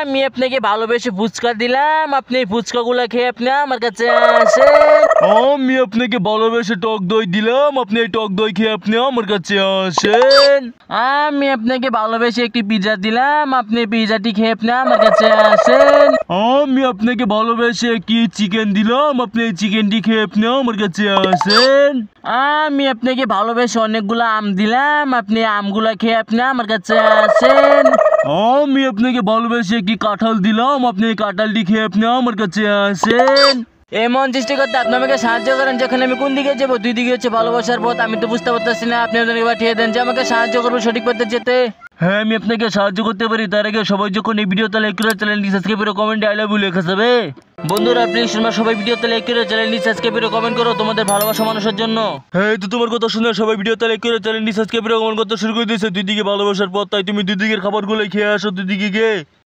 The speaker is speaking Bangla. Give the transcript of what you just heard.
আমি আপনাকে ভালোবেসে ফুচকা দিলাম, আপনি এই ফুচকাগুলো খেয়ে আপনি আমার কাছে আসেন। আমি আপনাকে ভালোবেসে টক দই দিলাম, আপনি এই টক দই খেয়ে আপনি আমার কাছে আসেন। আমি আপনাকে ভালোবেসে একটি পিৎজা দিলাম, আপনি পিৎজাটি খেয়ে আপনি আমার কাছে আসেন। আমি আপনাকে ভালোবেসে কি চিকেন দিলাম, আপনি এই চিকেনটি খেয়ে আপনি আমার কাছে আসেন। আমি আপনাকে ভালোবেসে অনেকগুলো আম দিলাম, আপনি আমগুলো খেয়ে আপনি আমার কাছে আসেন। আমি আপনাকে ভালোবেসে একটি কাঁঠাল দিলাম, আপনি এই কাঁঠালটি খেয়ে আপনি আমার কাছে আসেন। এমন চেষ্টা করতে আপনি আমাকে সাহায্য করেন, যখন আমি কোন দিকে যাবো, দুই দিকে হচ্ছে ভালোবাসার পথ, আমি তো বুঝতে পারতেছি না। আপনি আমাকে পাঠিয়ে দেন যে আমাকে সাহায্য করবো সঠিক পথে যেতে। হ্যাঁ, আমি আপনাকে সাহায্য করতে পারি। তার আগে সবাই যখন এই ভিডিওতে লাইক করে চ্যানেলটি সাবস্ক্রাইব করে কমেন্টে আই লাভ ইউ লেখা যাবে। বন্ধুরা প্লিজ তোমরা সবাই ভিডিওতে লাইক করে চ্যানেলটি সাবস্ক্রাইব করে কমেন্ট করো তোমাদের ভালোবাসা মানুষের জন্য। হ্যাঁ, তো তোমার কথা শুনে সবাই ভিডিওতে লাইক করে চ্যানেলটি সাবস্ক্রাইব করে কমেন্ট করতে শুরু করে দিয়েছে। দুই দিকে ভালোবাসার পথ, তাই তুমি দুই দিকের খাবারগুলো খেয়ে আসো দুই দিকে গিয়ে।